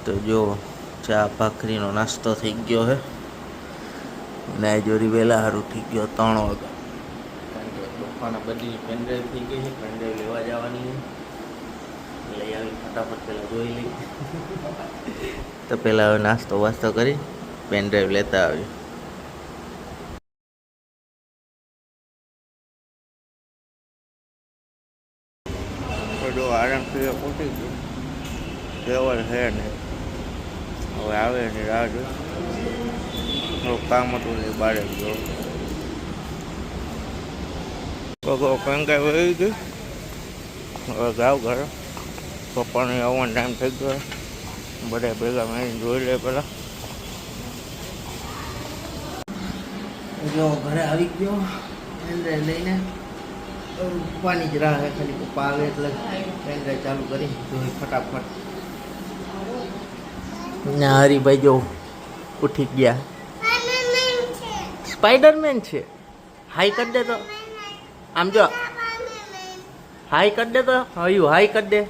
તો જો ચા ભાખરીનો નાસ્તો થઈ ગયો છે અને આ જોડી વહેલા સારું થઈ ગયો 3 વાગે, કારણ કે પપ્પાના બધી પેનડ્રાઈવ થઈ ગઈ છે. પેનડ્રાઈવ લેવા જવાની છે, લઈ આવી ફટાફટ પહેલાં જોઈ લઈ. તો પહેલાં હવે નાસ્તો વાસ્તો કરી પેનડ્રાઈવ લેતા આવી. જો આરામથી પહોંચી ગયું, કેવલ છે ને હવે આવે ને રાહ જોઈ. થોડુંક કામ હતું ને બહાર ગયો. પગો કંકાઈ વહી ગઈ. હવે જાવ ઘરે, પપ્પાને આવવાનો ટાઈમ થઈ ગયો. બધા ભેગા મળીને જોઈ લે પેલા. જો ઘરે આવી ગયો પેનડ્રાઈવ લઈને. પપ્પાની જ રાહ છે, ખાલી પપ્પા આવે એટલે પેનડ્રાઈવ ચાલુ કરી જોઈ ફટાફટ. ના હરીભાઈ જો ઉઠી ગયા. સ્પાઈડરમેન છે. હાઈ કરી દે તો, આમ જો હાઈ કરી દે તો. હયું હાઈ કરી દે.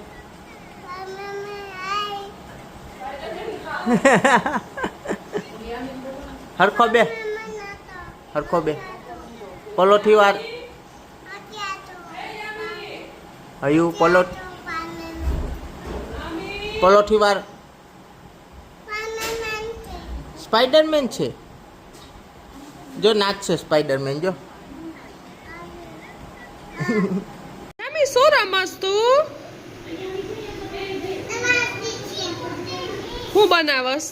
હરખો બે, હરખો બે. પલોઠી વાર હયું પલોઠી વાર. સ્પાઈડરમેન છે જો, નાચશે સ્પાઈડરમેન જો. મમ્મી શું રમસ તું? હું બનાવસ?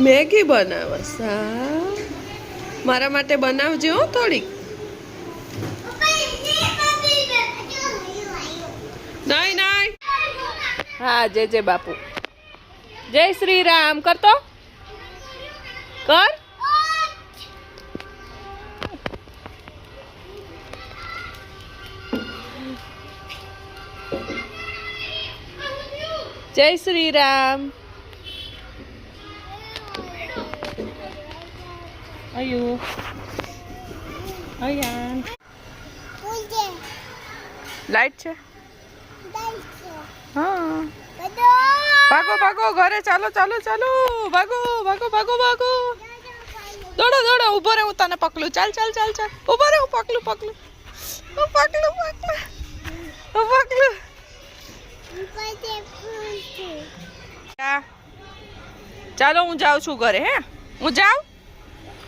મેગી બનાવસ? હા, મારા માટે બનાવજે હો થોડીક. નહીં નહીં. હા, જય જય બાપુ, જય શ્રી રામ કરતો કર. જય શ્રી રામ. અયુ અયાન લાઈટ છે. હા, ભાગો ભાગો ઘરે, ચાલો ચાલો ચાલો, ભાગો ભાગો ભાગો ભાગો. દોડો દોડો, ઉભો રે, હું તને પકડું. ચાલ ચાલ ચાલ ચાલ, ઉભો રે, હું પકડું પકડું, હું પકડું પકડું, હું પકડું. ચાલો હું જાઉં છું ઘરે. હે, હું જાઉં.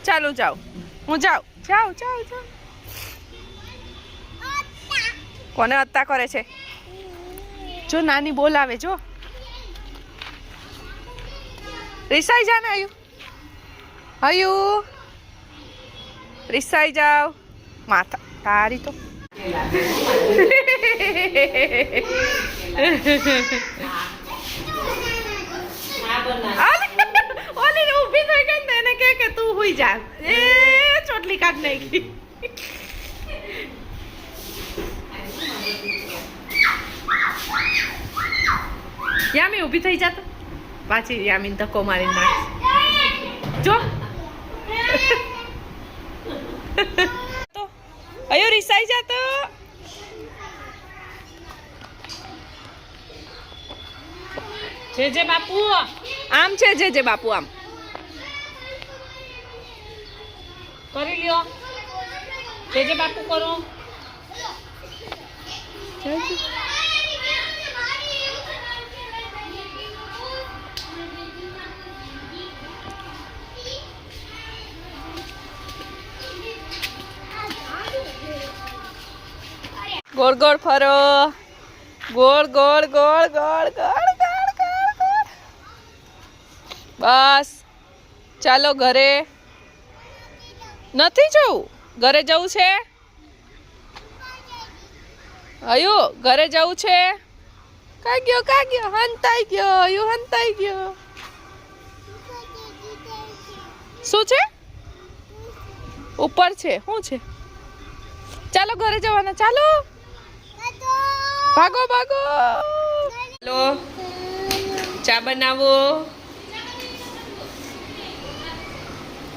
ચાલો જાઉં, હું જાઉં. જાઉં જાઉં જાઉં. કોને અત્તા કરે છે? જો નાની બોલાવે જો. રિસાઈ જા ને આયુ, આયુ રિસાઈ જાવ. માથા તારી તો. ઓલી ઊભી થઈ ગઈ ને એને કે તું હુઈ જા. એ ચોટલી કાઢ નાખી. યામી ઊભી થઈ જા તો પાછી યામીને ધક્કો મારીને નાખ જો. તો અયો રિસાઈ જા તો. જે જે બાપુ આમ છે, જે જે બાપુ આમ કરી લ્યો. જે જે બાપુ કરો. ગોળ ગોળ ફરો, ગોળ ગોળ ગોળ ગોળ ગોળ ગોળ ગોળ ગોળ. બસ ચાલો ઘરે. નથી જવું, ઘરે જવું છે. અયુ ઘરે જવું છે. કા ગયો હંતાઈ ગયો. અયુ હંતાઈ ગયો. શું છે? ઉપર છે. શું છે? ચાલો ઘરે જવાના. ચાલો ભાગો ભાગો. ચાલો ચા બનાવો.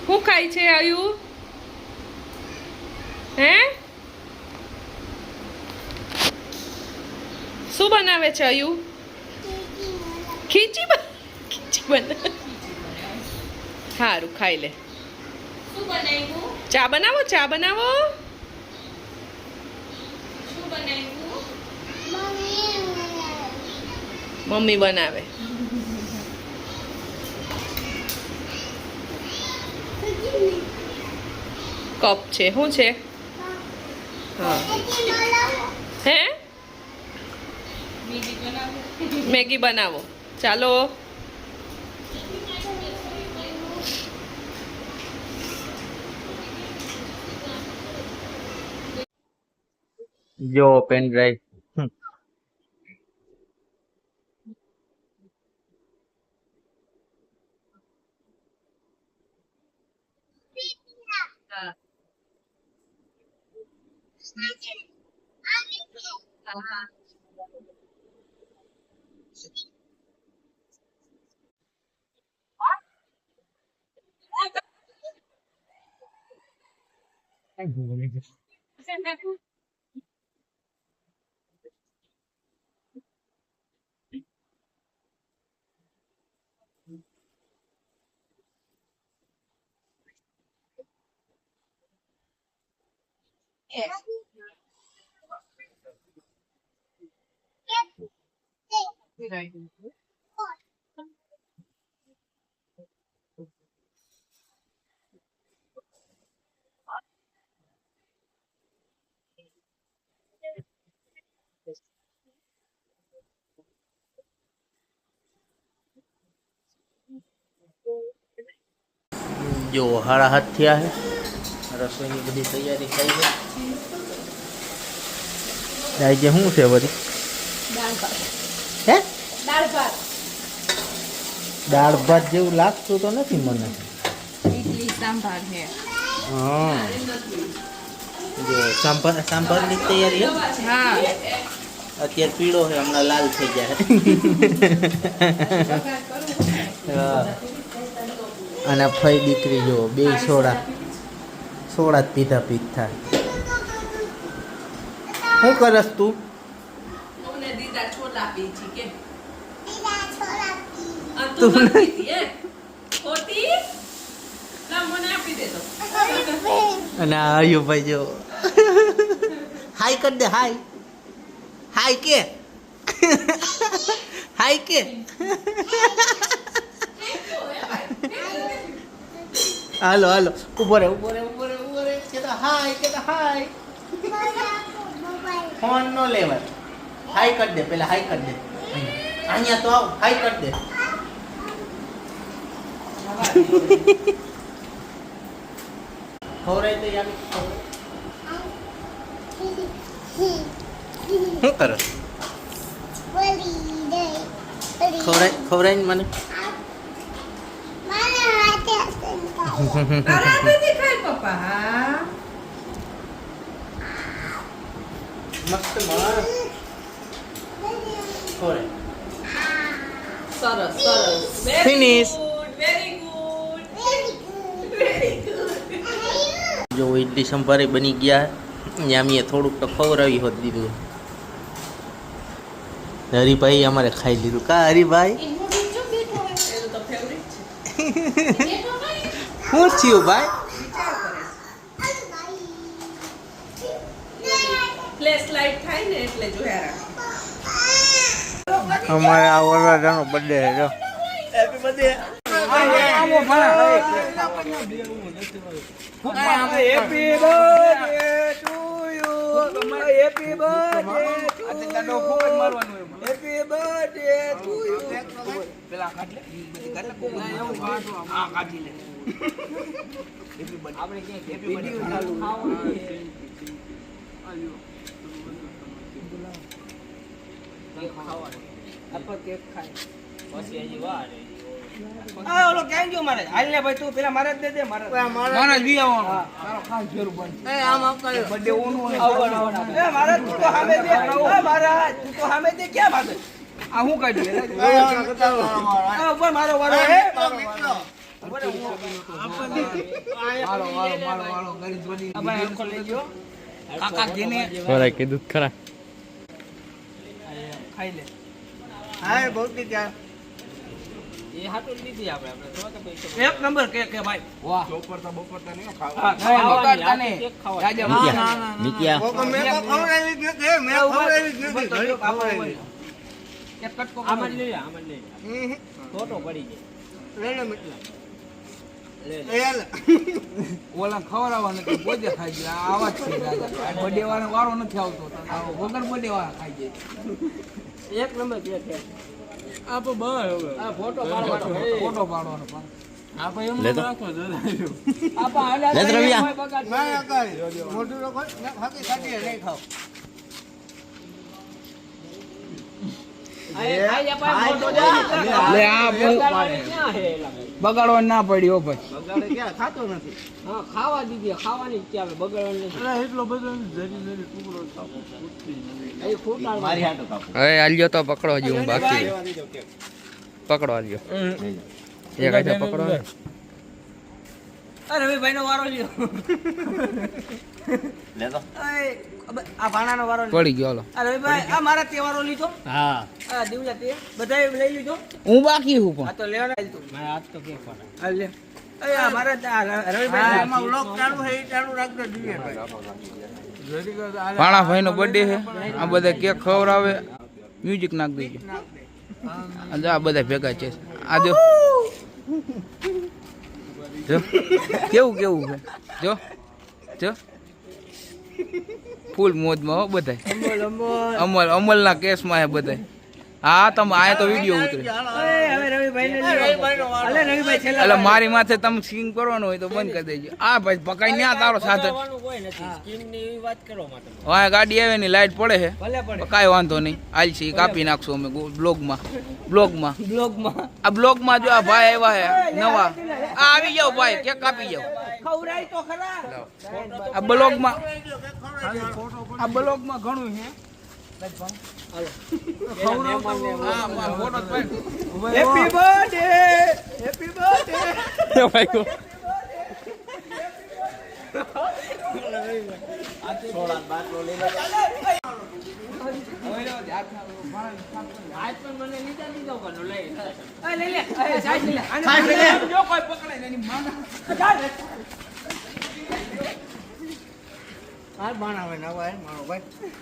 શું ખાય છે અયુ? હે, શું બનાવે છે અયુ? ખીચી બના સારું ખાઈ લે. શું બનાવ્યું? ચા બનાવો, ચા બનાવો. શું બનાવ્યું? મમ્મી બનાવે. કપ છે. શું છે? હા. હે બીજી બનાવું? મેગી બનાવો. ચાલો. જો પેન ડ્રાઈવ જો 7:30 થયા છે. રસોઈની બધી તૈયારી થઈ છે. આજે શું છે વળી? દાળ ભાત. હે દાળ ભાત. દાળ ભાત જેવું લાગતું તો નથી મને. ઇડલી સાંભાર છે. હા જો સાંભારની તૈયારી હે. હા. અત્યારે પીળો છે, હમણાં લાલ થઈ જાય. હા. અને ફઈ દીકરી જો બે સોડા જ પીધા. શું કરસ તું? મને દીદા છોલા પીજી કે તું ખોટી ના મને આપી દે તો. અને આયુ ભાઈ જો હાય કર દે. હાય કે હાય કે હાલો ઉભો રે કેતા હાય ફોન નો લેવાય. હાય કર દે પેલા. હાય કર દે. અહીંયા તો આવ. હાય કર દે. ખવરાય તો યાર. શું કરો? ખવરાય ને મને. આરામથી ખાય પપ્પા. હા મસ્ત માર ખવરાય. સરસ. Finish. Very good. જો ઇડલી સંભારે બની ગયા. યામીએ થોડુંક તો ખવરાવી હોત દીધું. હરીભાઈ અમારે ખાઈ લીધું. કા હરીભાઈ? એનું તો ફેવરિટ છે. શું થયું ભાઈ? ફ્લેશ લાઈટ થાય ને એટલે જોયા રાખે. અમારે આ વરરાજાનો બર્થડે છે જો. Happy birthday. Happy birthday to you. Happy birthday to you. Happy birthday to you. પેલા કાઢ લે. એવું કાઢો. હા કાઢી લે. આપણે ક્યાં હેપી બર્થડે ચાલુ કેક ખાય પછી હજી વાર. ઓલો ક્યાં ગયો મારે? હાલ ને ભાઈ તું પેલા મારે જ દે દે. મારે જ બી આવવાનો. તારો ખાસ જરૂર બન. આમ આપતા બર્થડે ઓનું હોય. મારે તું તો સામે દે. મારા તું તો સામે દે. ક્યાં ભાગે? આ હું કાઢી ઉપર મારો વારો હે કાકા જેને કીધું ખરા. ખાઈ લે. હા બહુ કી ત્યાં એ હાટું લીધી આપણે તો પૈસા એક નંબર કેક કે ભાઈ વાહ બપોરતા નહીં હા, ખાવા બગાડતા નહીં. રાજા, મિત્યા એક કટકો આમાં જ લઈ લે, આમાં જ લઈ લે. ખોટો પડી જાય. ઓલા ખવડાવવા નથી પોતે ખાઈ જાય આવા જ છે રાજા બર્થડે વાળો વારો નથી આવતો વગર બર્થડે વાળા ખાઈ જાય એક નંબર કેક છે. આ તો બસ આ ફોટો પાડવાનો. ફોટો પાડવાનો પણ આ ભાઈ એમ લે તો. રાખો જરા આપા હાલ્યા લે તો જાય, રવિયા. કોઈ બગાડ નહીં. ખાઈ જા ભાઈ, ફોટો જા. લે આ બહુ બગાડવાની ક્યાં હે એલા ભાઈ? બગાડવા ના પડી હો ભાઈ હા, ખાવા દીધી, ખાવાની જ ક્યાં હવે, બગાડવાની નથી. એટલો બધો જરી ટુકડો એ ખોટાડ મારી હાટો કાપો હવે આલ્યો તો પકડો હજી હું બાકી પકડો આલ્યો એક હાથે પકડો ને. અરે રવિભાઈ નો વારો લ્યો. લે તો આ ભાણાનો વારો લ્યો. પડી ગયો હાલો. આ રવિભાઈ આ મારા તહેવારો લીધો. હા આ દિવલા તે બધાય લઈ લીધો. હું બાકી હું પણ આ તો લેવાના જ તું. મારા હાથ તો કેક પાડા. આ લે. એ આ મારા રવિભાઈ એમાં વ્લોગ ચાલુ છે એ ચાલુ રાખજો જોઈએ ભાઈ. પાણા ભાઈ નો બર્થડે છે આ બધા કેક ખવડાવે મ્યુઝિક નાખ દેજો આ જો આ બધા ભેગા છે આ જો જો કેવું કેવું છે જો જો ફૂલ મોજમાં હો બધા અમલ અમલના કેસમાં હે બધા હા તમે આયા તો વિડીયો ઉતરે હવે રવિભાઈ ને અલે રવિભાઈ છેલ્લા એટલે મારી માથે તમે સિંગ કરવાનું હોય તો બંધ કરી દેજો આ ભાઈ પકાઈ ન્યા તારો સાધન કોઈ નથી. સ્કીમ ની એવી વાત કરો માટે. હા ગાડી આવે ને લાઈટ પડે છે ભલે પડે. કાંઈ વાંધો નહીં આલ છે ઈ કાપી નાખશું અમે બ્લોગમાં બ્લોગમાં બ્લોગમાં આ બ્લોગમાં જો આ ભાઈ આવ્યા છે નવા આ આવી જાવ ભાઈ કેક કાપી જાવ ખવડાય તો ખરા. આ બ્લોગમાં ઘણું છે હેપી બર્થડે હેપી બર્થડે. આજ પણ મને લીધા લીધો કોનો લઈ લઈ લે સાઈડ લઈ લે સાઈડ લઈ લે. જો કોઈ પકડે ને એની માના હાલ બાણા હોય ના હોય મારો ભાઈ.